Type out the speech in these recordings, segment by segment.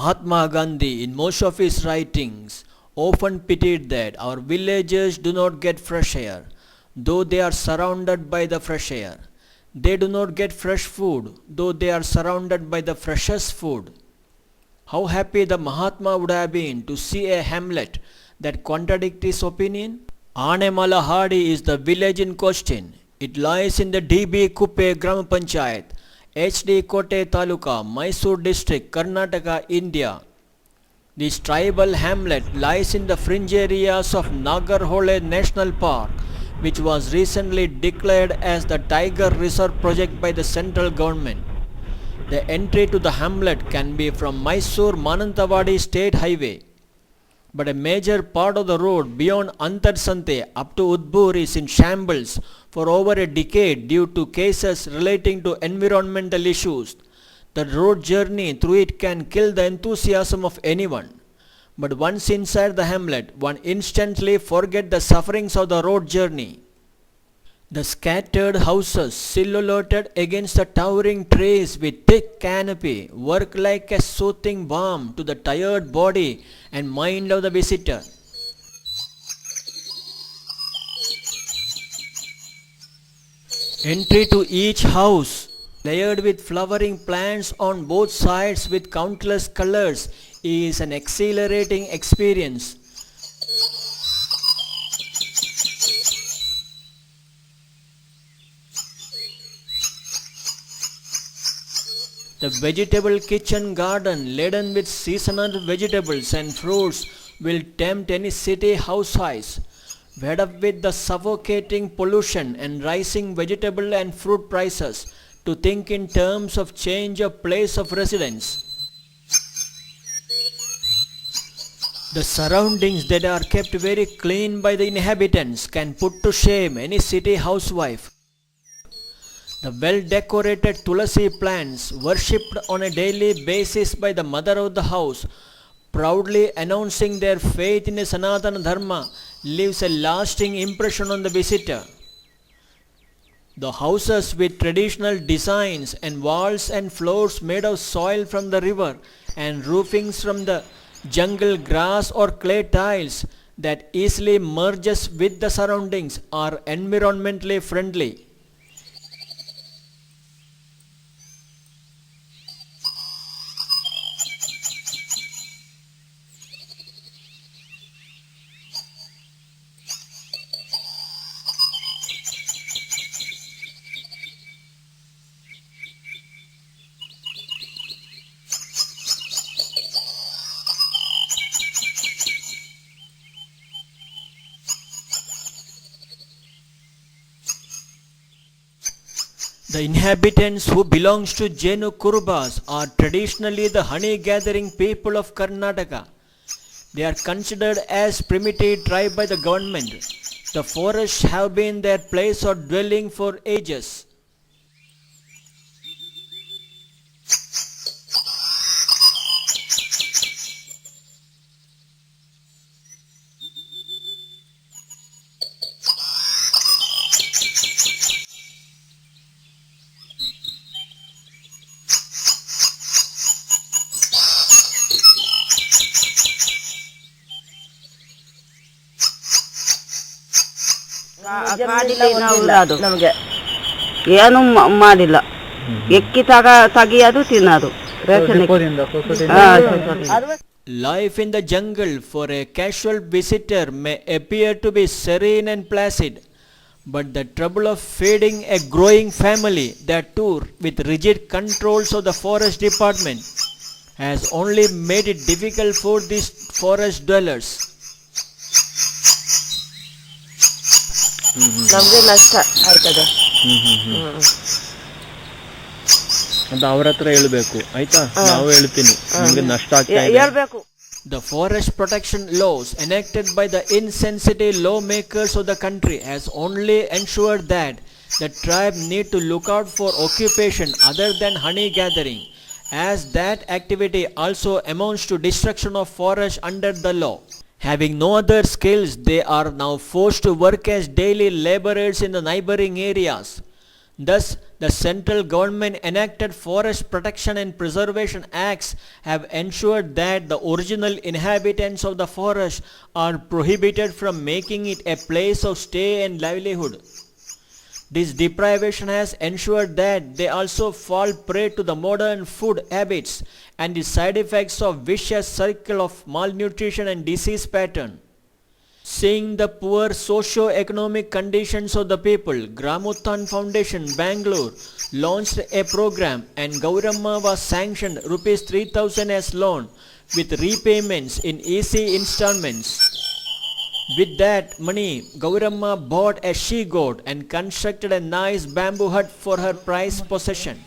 Mahatma Gandhi, in most of his writings, often pitied that our villagers do not get fresh air, though they are surrounded by the fresh air. They do not get fresh food, though they are surrounded by the freshest food. How happy the Mahatma would have been to see a hamlet that contradicts his opinion. Anemalahadi is the village in question. It lies in the DB Kuppe Gram Panchayat, HD Kote Taluka, Mysore district, Karnataka, India. This tribal hamlet lies in the fringe areas of Nagarhole National Park, which was recently declared as the Tiger Reserve project by the central government. The entry to the hamlet can be from Mysore-Mananthavadi State Highway, but a major part of the road beyond Antarsante up to Udbur is in shambles for over a decade due to cases relating to environmental issues. The road journey through it can kill the enthusiasm of anyone. But once inside the hamlet, one instantly forgets the sufferings of the road journey. The scattered houses silhouetted against the towering trees with thick canopy work like a soothing balm to the tired body and mind of the visitor. Entry to each house, layered with flowering plants on both sides with countless colors, is an exhilarating experience. The vegetable kitchen garden laden with seasonal vegetables and fruits will tempt any city housewives, fed up with the suffocating pollution and rising vegetable and fruit prices, to think in terms of change of place of residence. The surroundings that are kept very clean by the inhabitants can put to shame any city housewife. The well-decorated tulasi plants, worshipped on a daily basis by the mother of the house, proudly announcing their faith in the Sanatana Dharma, leaves a lasting impression on the visitor. The houses with traditional designs and walls and floors made of soil from the river and roofings from the jungle grass or clay tiles that easily merges with the surroundings are environmentally friendly. The inhabitants who belongs to Jenu Kurubas are traditionally the honey gathering people of Karnataka. They are considered as primitive tribe by the government. The forests have been their place of dwelling for ages. ನಮಗೆ ಏನು ಮಾಡಿಲ್ಲ ಎಕ್ಕಿ ತೆಗಿಯೋದು ತಿನ್ನೋದು Life in the jungle for a casual visitor may appear to be serene and placid, but the trouble of feeding a growing family, that too with rigid controls of the forest department, has only made it difficult for these forest dwellers. ನಮಗೆ ನಷ್ಟ ಆಯ್ತದೆ ಅಂತ ಅವ್ರ ಹತ್ರ ಹೇಳ್ಬೇಕು ಆಯ್ತಾ ನಾವು ಹೇಳ್ತೀನಿ ನಿಮಗೆ ನಷ್ಟ ಆಗ್ತಾ ಇದೆ ಹೇಳ್ಬೇಕು. The forest protection laws enacted by the insensitive lawmakers of the country has only ensured that the tribe need to look out for occupation other than honey gathering, as that activity also amounts to destruction of forest under the law. Having no other skills, they are now forced to work as daily laborers in the neighboring areas. Thus, The central government enacted Forest Protection and Preservation Acts have ensured that the original inhabitants of the forest are prohibited from making it a place of stay and livelihood. This deprivation has ensured that they also fall prey to the modern food habits and the side effects of vicious circle of malnutrition and disease pattern. Seeing the poor socio-economic conditions of the people, Gramothan Foundation, Bangalore, launched a program and Gauramma was sanctioned Rs 3,000 as loan with repayments in easy installments. With that money, Gauramma bought a she-goat and constructed a nice bamboo hut for her prized possession.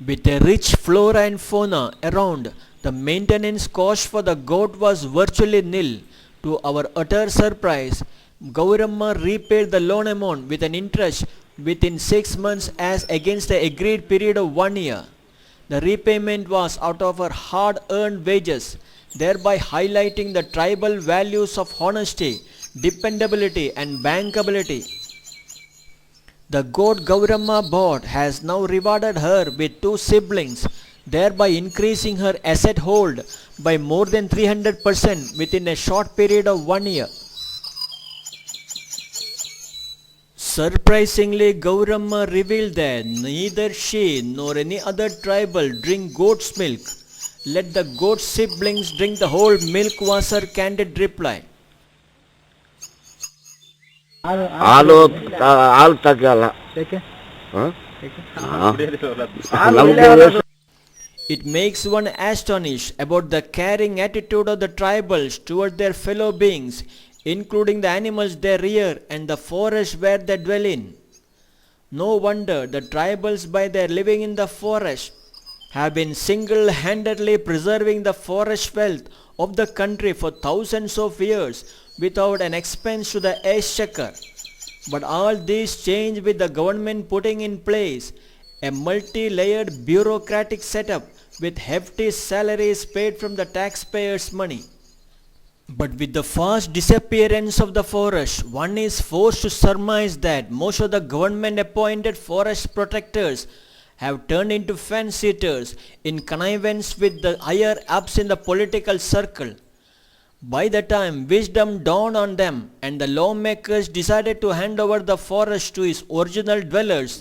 With a rich flora and fauna around, the maintenance cost for the goat was virtually nil. To our utter surprise, Gauramma repaid the loan amount with an interest within 6 months as against the agreed period of 1 year. The repayment was out of her hard-earned wages, thereby highlighting the tribal values of honesty, dependability and bankability. The goat Gauramma bought has now rewarded her with 2 siblings, thereby increasing her asset hold by more than 300% within a short period of 1 year. Surprisingly, Gauramma revealed that neither she nor any other tribal drink goat's milk. Let the goat's siblings drink the whole milk, was her candid reply. ಹಾಲು ಹಾಲು ತಗಲ್ಲ ನಮಗೆ It makes one astonished about the caring attitude of the tribals toward their fellow beings, including the animals they rear and the forest where they dwell in. No wonder the tribals, by their living in the forest, have been single-handedly preserving the forest wealth of the country for thousands of years without an expense to the exchequer. But all this changed with the government putting in place a multi-layered bureaucratic setup with hefty salaries paid from the taxpayers' money. But with the fast disappearance of the forest, one is forced to surmise that most of the government-appointed forest protectors have turned into fence-sitters in connivance with the higher-ups in the political circle. By the time wisdom dawned on them and the lawmakers decided to hand over the forest to its original dwellers,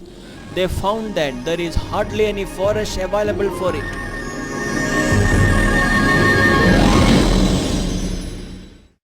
they found that there is hardly any forest available for it.